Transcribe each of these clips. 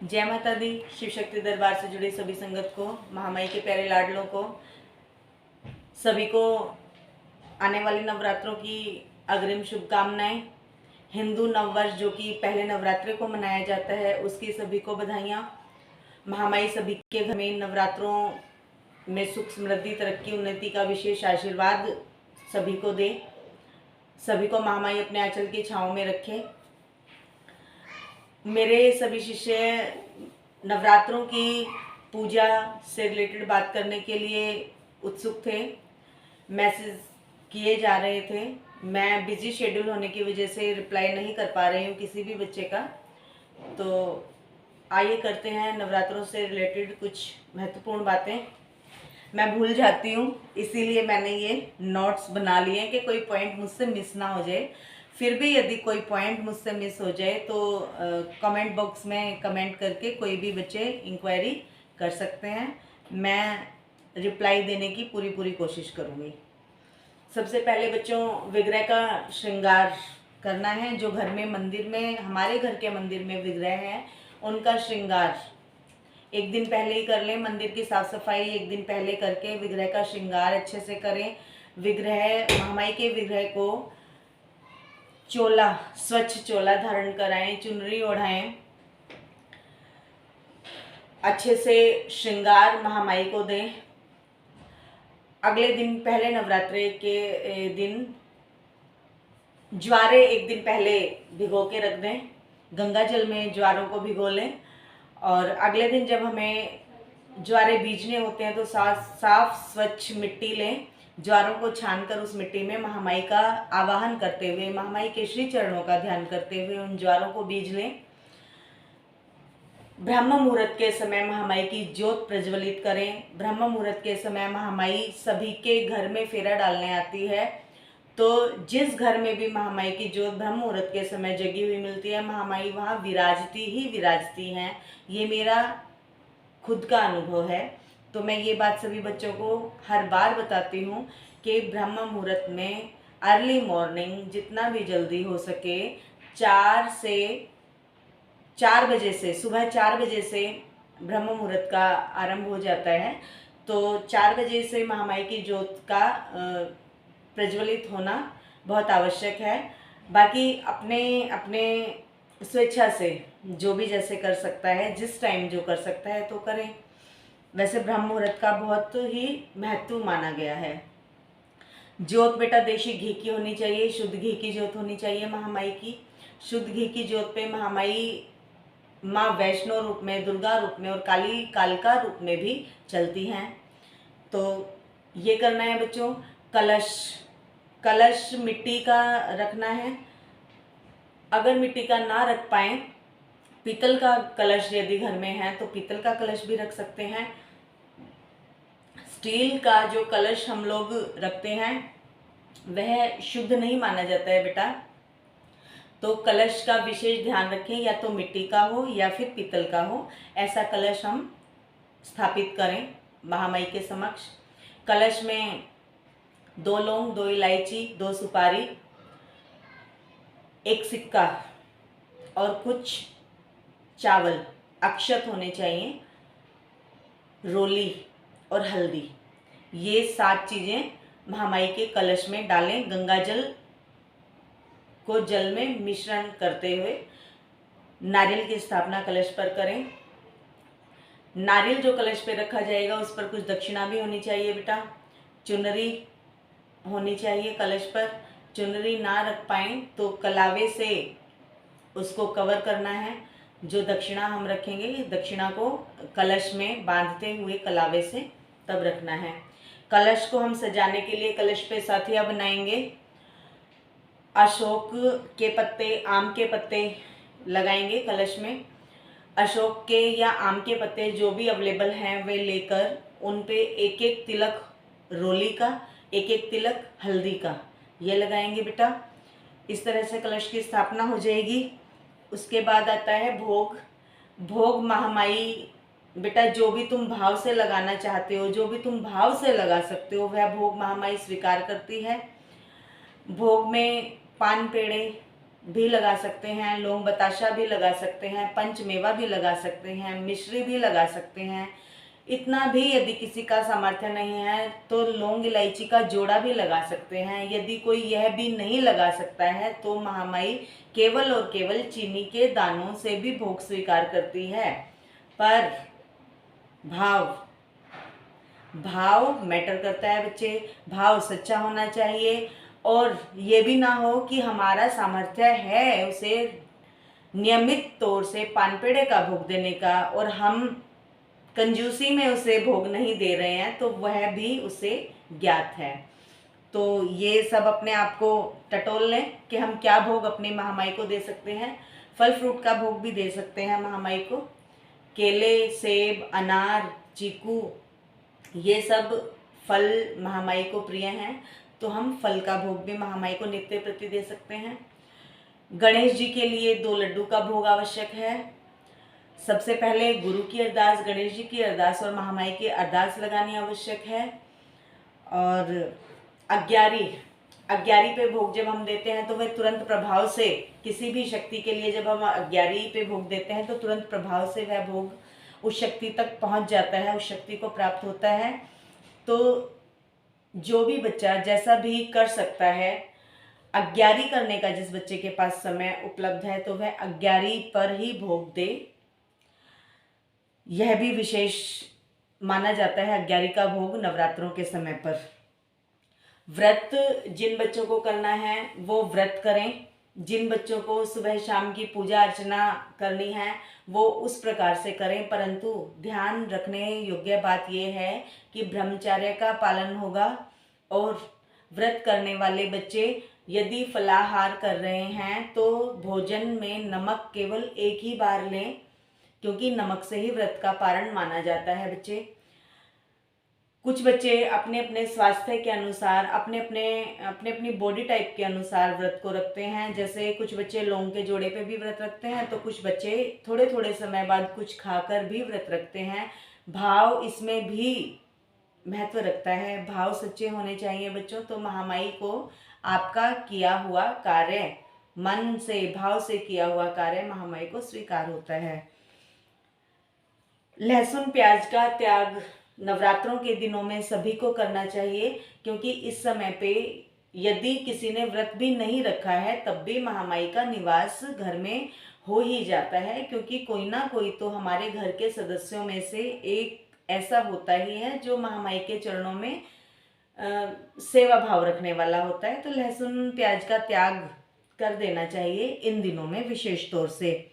जय माता दी। शिव शक्ति दरबार से जुड़ी सभी संगत को, महामाई के प्यारे लाडलों को, सभी को आने वाले नवरात्रों की अग्रिम शुभकामनाएं। हिंदू नववर्ष जो कि पहले नवरात्रे को मनाया जाता है, उसकी सभी को बधाइयाँ। महामाई सभी के घर में नवरात्रों में सुख समृद्धि तरक्की उन्नति का विशेष आशीर्वाद सभी को दे। सभी को महामाई अपने आंचल की छांव में रखे। मेरे सभी शिष्य नवरात्रों की पूजा से रिलेटेड बात करने के लिए उत्सुक थे, मैसेज किए जा रहे थे। मैं बिजी शेड्यूल होने की वजह से रिप्लाई नहीं कर पा रही हूँ किसी भी बच्चे का। तो आइए करते हैं नवरात्रों से रिलेटेड कुछ महत्वपूर्ण बातें। मैं भूल जाती हूँ, इसीलिए मैंने ये नोट्स बना लिए कि कोई पॉइंट मुझसे मिस ना हो जाए। फिर भी यदि कोई पॉइंट मुझसे मिस हो जाए तो कमेंट बॉक्स में कमेंट करके कोई भी बच्चे इंक्वायरी कर सकते हैं। मैं रिप्लाई देने की पूरी कोशिश करूँगी। सबसे पहले बच्चों, विग्रह का श्रृंगार करना है। जो घर में मंदिर में, हमारे घर के मंदिर में विग्रह हैं, उनका श्रृंगार एक दिन पहले ही कर लें। मंदिर की साफ सफाई एक दिन पहले करके विग्रह का श्रृंगार अच्छे से करें। विग्रह, महामाई के विग्रह को चोला, स्वच्छ चोला धारण कराएं, चुनरी ओढ़ाएं, अच्छे से श्रृंगार महामाई को दें। अगले दिन, पहले नवरात्रे के दिन ज्वारे एक दिन पहले भिगो के रख दें। गंगा जल में ज्वारों को भिगो लें और अगले दिन जब हमें ज्वारे बीजने होते हैं तो साफ स्वच्छ मिट्टी लें। ज्वारों को छानकर उस मिट्टी में महामाई का आवाहन करते हुए, महामाई के श्री चरणों का ध्यान करते हुए उन ज्वारों को बीज लें। ब्रह्म मुहूर्त के समय महामाई की ज्योत प्रज्वलित करें। ब्रह्म मुहूर्त के समय महामाई सभी के घर में फेरा डालने आती है, तो जिस घर में भी महामाई की ज्योत ब्रह्म मुहूर्त के समय जगी हुई मिलती है, महामाई वहाँ विराजती ही विराजती हैं। ये मेरा खुद का अनुभव है। तो मैं ये बात सभी बच्चों को हर बार बताती हूँ कि ब्रह्म मुहूर्त में अर्ली मॉर्निंग जितना भी जल्दी हो सके 4 बजे से, सुबह 4 बजे से ब्रह्म मुहूर्त का आरंभ हो जाता है। तो 4 बजे से महामाई की ज्योत का प्रज्वलित होना बहुत आवश्यक है। बाकी अपने अपने स्वेच्छा से जो भी जैसे कर सकता है, जिस टाइम जो कर सकता है तो करें। वैसे ब्रह्म मुहूर्त का बहुत ही महत्व माना गया है। ज्योत बेटा देशी घी की होनी चाहिए, शुद्ध घी की ज्योत होनी चाहिए महामाई की। शुद्ध घी की ज्योत पे महामाई माँ वैष्णो रूप में, दुर्गा रूप में और कालिका रूप में भी चलती हैं। तो ये करना है बच्चों। कलश मिट्टी का रखना है। अगर मिट्टी का ना रख पाएँ, पीतल का कलश यदि घर में है तो पीतल का कलश भी रख सकते हैं। स्टील का जो कलश हम लोग रखते हैं वह शुद्ध नहीं माना जाता है बेटा, तो कलश का विशेष ध्यान रखें। या तो मिट्टी का हो या फिर पीतल का हो, ऐसा कलश हम स्थापित करें महामाई के समक्ष। कलश में 2 लौंग, 2 इलायची, 2 सुपारी, 1 सिक्का और कुछ चावल, अक्षत होने चाहिए, रोली और हल्दी। ये 7 चीज़ें महामाई के कलश में डालें। गंगा जल को जल में मिश्रण करते हुए नारियल की स्थापना कलश पर करें। नारियल जो कलश पे रखा जाएगा उस पर कुछ दक्षिणा भी होनी चाहिए बेटा। चुनरी होनी चाहिए कलश पर। चुनरी ना रख पाएँ तो कलावे से उसको कवर करना है। जो दक्षिणा हम रखेंगे, दक्षिणा को कलश में बांधते हुए कलावे से तब रखना है। कलश को हम सजाने के लिए कलश पे साथिया बनाएंगे। अशोक के पत्ते, आम के पत्ते लगाएंगे कलश में। अशोक के या आम के पत्ते जो भी अवेलेबल हैं वे लेकर उन पे 1-1 तिलक रोली का, 1-1 तिलक हल्दी का, ये लगाएंगे बेटा। इस तरह से कलश की स्थापना हो जाएगी। उसके बाद आता है भोग। भोग महामाई बेटा जो भी तुम भाव से लगाना चाहते हो, जो भी तुम भाव से लगा सकते हो, वह भोग महामाई स्वीकार करती है। भोग में पान पेड़े, भी लगा सकते हैं, लौंग बताशा भी लगा सकते हैं, पंचमेवा भी लगा सकते हैं, मिश्री भी लगा सकते हैं। इतना भी यदि किसी का सामर्थ्य नहीं है तो लौंग इलायची का जोड़ा भी लगा सकते हैं। यदि कोई यह भी नहीं लगा सकता है तो महामाई केवल और केवल चीनी के दानों से भी भोग स्वीकार करती है। पर भाव भाव मैटर करता है बच्चे, भाव सच्चा होना चाहिए। और ये भी ना हो कि हमारा सामर्थ्य है उसे नियमित तौर से पानपेड़े का भोग देने का और हम कंजूसी में उसे भोग नहीं दे रहे हैं, तो वह भी उसे ज्ञात है। तो ये सब अपने आप को टटोल लें कि हम क्या भोग अपनी महामाई को दे सकते हैं। फल फ्रूट का भोग भी दे सकते हैं महामाई को। केले, सेब, अनार, चीकू, ये सब फल महामाई को प्रिय हैं, तो हम फल का भोग भी महामाई को नित्य प्रति दे सकते हैं। गणेश जी के लिए 2 लड्डू का भोग आवश्यक है। सबसे पहले गुरु की अरदास, गणेश जी की अरदास और महामाई की अरदास लगानी आवश्यक है। और अग्यारी पे भोग जब हम देते हैं तो वह तुरंत प्रभाव से, किसी भी शक्ति के लिए जब हम अग्यारी पे भोग देते हैं तो तुरंत प्रभाव से वह भोग उस शक्ति तक पहुंच जाता है, उस शक्ति को प्राप्त होता है। तो जो भी बच्चा जैसा भी कर सकता है, अग्यारी करने का जिस बच्चे के पास समय उपलब्ध है तो वह अग्यारी पर ही भोग दे। यह भी विशेष माना जाता है अग्यारी का भोग नवरात्रों के समय पर। व्रत जिन बच्चों को करना है वो व्रत करें। जिन बच्चों को सुबह शाम की पूजा अर्चना करनी है वो उस प्रकार से करें, परंतु ध्यान रखने योग्य बात यह है कि ब्रह्मचर्य का पालन होगा। और व्रत करने वाले बच्चे यदि फलाहार कर रहे हैं तो भोजन में नमक केवल एक ही बार लें, क्योंकि नमक से ही व्रत का पारण माना जाता है बच्चे। कुछ बच्चे अपने अपने स्वास्थ्य के अनुसार, अपने अपनी बॉडी टाइप के अनुसार व्रत को रखते हैं। जैसे कुछ बच्चे लौंग के जोड़े पे भी व्रत रखते हैं, तो कुछ बच्चे थोड़े थोड़े समय बाद कुछ खाकर भी व्रत रखते हैं। भाव इसमें भी महत्व रखता है, भाव सच्चे होने चाहिए बच्चों। तो महामाई को आपका किया हुआ कार्य, मन से भाव से किया हुआ कार्य महामाई को स्वीकार होता है। लहसुन प्याज का त्याग नवरात्रों के दिनों में सभी को करना चाहिए, क्योंकि इस समय पे यदि किसी ने व्रत भी नहीं रखा है तब भी महामाई का निवास घर में हो ही जाता है, क्योंकि कोई ना कोई तो हमारे घर के सदस्यों में से एक ऐसा होता ही है जो महामाई के चरणों में सेवा भाव रखने वाला होता है। तो लहसुन प्याज का त्याग कर देना चाहिए इन दिनों में विशेष तौर से।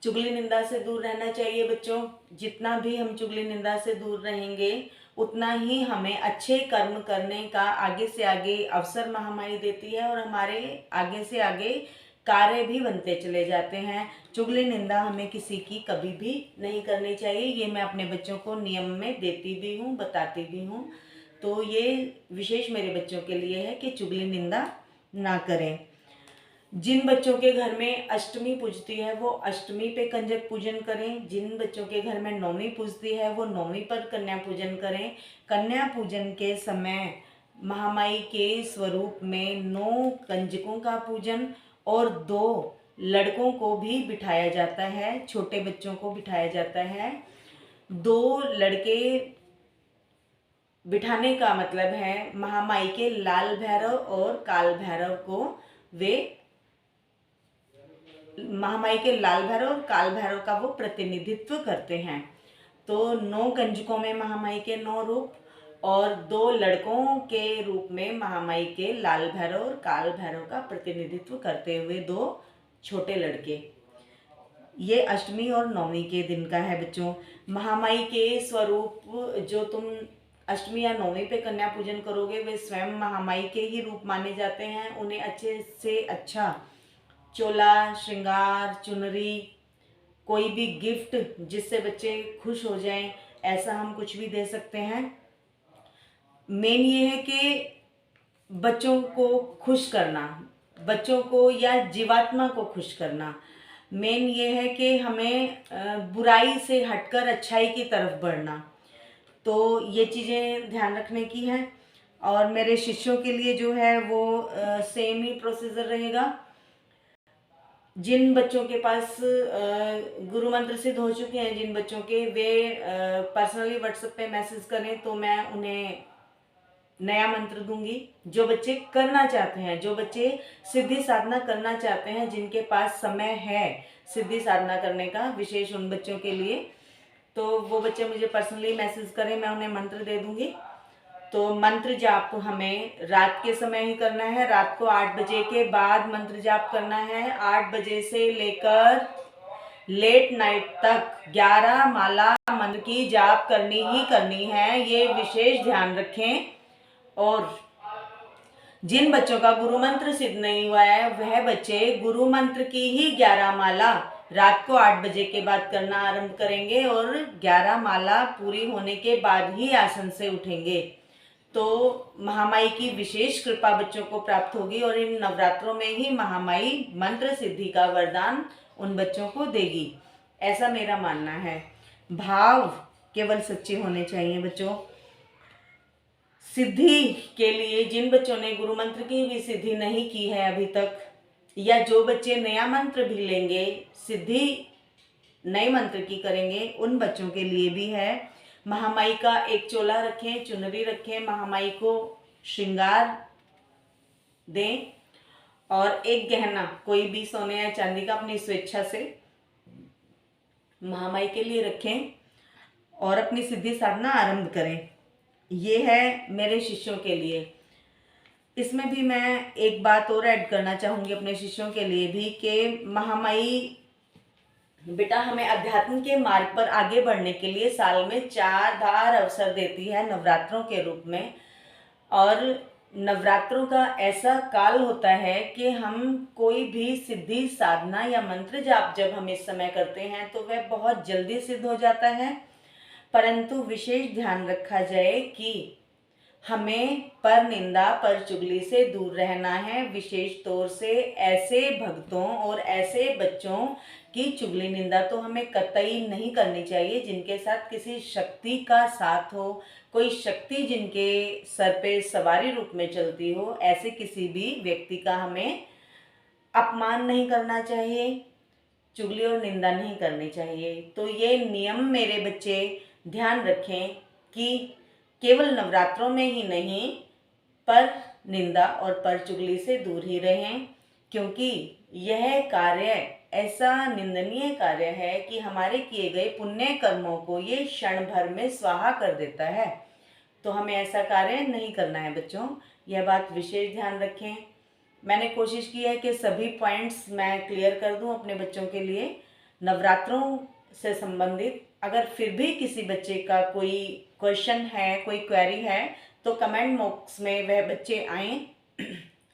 चुगली निंदा से दूर रहना चाहिए बच्चों। जितना भी हम चुगली निंदा से दूर रहेंगे उतना ही हमें अच्छे कर्म करने का आगे से आगे अवसर महामाई देती है और हमारे आगे से आगे कार्य भी बनते चले जाते हैं। चुगली निंदा हमें किसी की कभी भी नहीं करनी चाहिए। ये मैं अपने बच्चों को नियम में देती भी हूँ, बताती भी हूँ। तो ये विशेष मेरे बच्चों के लिए है कि चुगली निंदा ना करें। जिन बच्चों के घर में अष्टमी पूजती है वो अष्टमी पे कंजक पूजन करें। जिन बच्चों के घर में नौमी पूजती है वो नौमी पर कन्या पूजन करें। कन्या पूजन के समय महामाई के स्वरूप में 9 कंजकों का पूजन और 2 लड़कों को भी बिठाया जाता है, छोटे बच्चों को बिठाया जाता है। 2 लड़के बिठाने का मतलब है महामाई के लाल भैरव और काल भैरव को वे महामाई के लाल भैरव और काल भैरव का वो प्रतिनिधित्व करते हैं। तो 9 कंजकों में महामाई के 9 रूप और 2 लड़कों के रूप में महामाई के लाल भैरव और काल भैरव का प्रतिनिधित्व करते हुए 2 छोटे लड़के। ये अष्टमी और नौमी के दिन का है बच्चों। महामाई के स्वरूप जो तुम अष्टमी या नौमी पे कन्या पूजन करोगे वे स्वयं महामाई के ही रूप माने जाते हैं। उन्हें अच्छे से अच्छा चोला, श्रृंगार, चुनरी, कोई भी गिफ्ट जिससे बच्चे खुश हो जाएं, ऐसा हम कुछ भी दे सकते हैं। मेन ये है कि बच्चों को खुश करना, बच्चों को या जीवात्मा को खुश करना। मेन ये है कि हमें बुराई से हटकर अच्छाई की तरफ बढ़ना। तो ये चीज़ें ध्यान रखने की हैं। और मेरे शिष्यों के लिए जो है वो सेम ही प्रोसीजर रहेगा। जिन बच्चों के पास गुरु मंत्र सिद्ध हो चुके हैं, जिन बच्चों के, वे पर्सनली व्हाट्सएप पे मैसेज करें तो मैं उन्हें नया मंत्र दूंगी। जो बच्चे करना चाहते हैं, जो बच्चे सिद्धि साधना करना चाहते हैं, जिनके पास समय है सिद्धि साधना करने का, विशेष उन बच्चों के लिए, तो वो बच्चे मुझे पर्सनली मैसेज करें, मैं उन्हें मंत्र दे दूंगी। तो मंत्र जाप हम रात के समय ही करना है। रात को 8 बजे के बाद मंत्र जाप करना है। 8 बजे से लेकर लेट नाइट तक 11 माला मंत्र की जाप करनी ही करनी है, ये विशेष ध्यान रखें। और जिन बच्चों का गुरु मंत्र सिद्ध नहीं हुआ है, वह बच्चे गुरु मंत्र की ही 11 माला रात को 8 बजे के बाद करना आरंभ करेंगे और 11 माला पूरी होने के बाद ही आसन से उठेंगे। तो महामाई की विशेष कृपा बच्चों को प्राप्त होगी और इन नवरात्रों में ही महामाई मंत्र सिद्धि का वरदान उन बच्चों को देगी, ऐसा मेरा मानना है। भाव केवल सच्चे होने चाहिए बच्चों। सिद्धि के लिए जिन बच्चों ने गुरु मंत्र की भी सिद्धि नहीं की है अभी तक, या जो बच्चे नया मंत्र भी लेंगे, सिद्धि नए मंत्र की करेंगे, उन बच्चों के लिए भी है। महामाई का एक चोला रखें, चुनरी रखें, महामाई को श्रृंगार दें और एक गहना कोई भी सोने या चांदी का अपनी स्वेच्छा से महामाई के लिए रखें और अपनी सिद्धि साधना आरंभ करें। ये है मेरे शिष्यों के लिए। इसमें भी मैं एक बात और ऐड करना चाहूँगी अपने शिष्यों के लिए भी, कि महामाई बेटा हमें अध्यात्म के मार्ग पर आगे बढ़ने के लिए साल में 4 बार अवसर देती है नवरात्रों के रूप में। और नवरात्रों का ऐसा काल होता है कि हम कोई भी सिद्धि साधना या मंत्र जाप जब हम इस समय करते हैं तो वह बहुत जल्दी सिद्ध हो जाता है। परंतु विशेष ध्यान रखा जाए कि हमें पर निंदा पर चुगली से दूर रहना है। विशेष तौर से ऐसे भक्तों और ऐसे बच्चों की चुगली निंदा तो हमें कतई नहीं करनी चाहिए जिनके साथ किसी शक्ति का साथ हो, कोई शक्ति जिनके सर पे सवारी रूप में चलती हो, ऐसे किसी भी व्यक्ति का हमें अपमान नहीं करना चाहिए, चुगली और निंदा नहीं करनी चाहिए। तो ये नियम मेरे बच्चे ध्यान रखें कि केवल नवरात्रों में ही नहीं, पर निंदा और पर चुगली से दूर ही रहें, क्योंकि यह कार्य ऐसा निंदनीय कार्य है कि हमारे किए गए पुण्य कर्मों को ये क्षण भर में स्वाहा कर देता है। तो हमें ऐसा कार्य नहीं करना है बच्चों, यह बात विशेष ध्यान रखें। मैंने कोशिश की है कि सभी पॉइंट्स मैं क्लियर कर दूं अपने बच्चों के लिए नवरात्रों से संबंधित। अगर फिर भी किसी बच्चे का कोई क्वेश्चन है, कोई क्वेरी है, तो कमेंट बॉक्स में वह बच्चे आएँ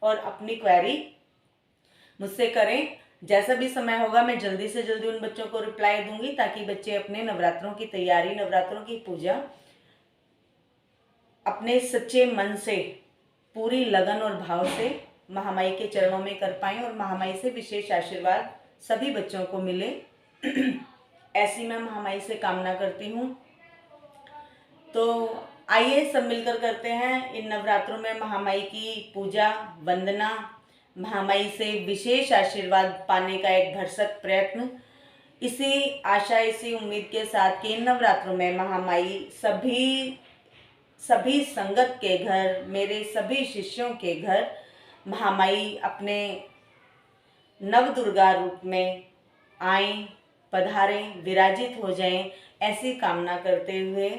और अपनी क्वेरी मुझसे करें। जैसा भी समय होगा मैं जल्दी से जल्दी उन बच्चों को रिप्लाई दूंगी, ताकि बच्चे अपने नवरात्रों की तैयारी, नवरात्रों की पूजा अपने सच्चे मन से, पूरी लगन और भाव से महामाई के चरणों में कर पाएं और महामाई से विशेष आशीर्वाद सभी बच्चों को मिले, ऐसी मैं महामाई से कामना करती हूँ। तो आइए सब मिलकर करते हैं इन नवरात्रों में महामाई की पूजा, वंदना, महामाई से विशेष आशीर्वाद पाने का एक भरसक प्रयत्न। इसी आशा, इसी उम्मीद के साथ कि इन नवरात्रों में महामाई सभी संगत के घर, मेरे सभी शिष्यों के घर महामाई अपने नवदुर्गा रूप में आएं, पधारें, विराजित हो जाएं, ऐसी कामना करते हुए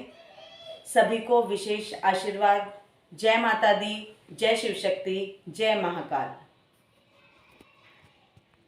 सभी को विशेष आशीर्वाद। जय माता दी, जय शिव शक्ति, जय महाकाल।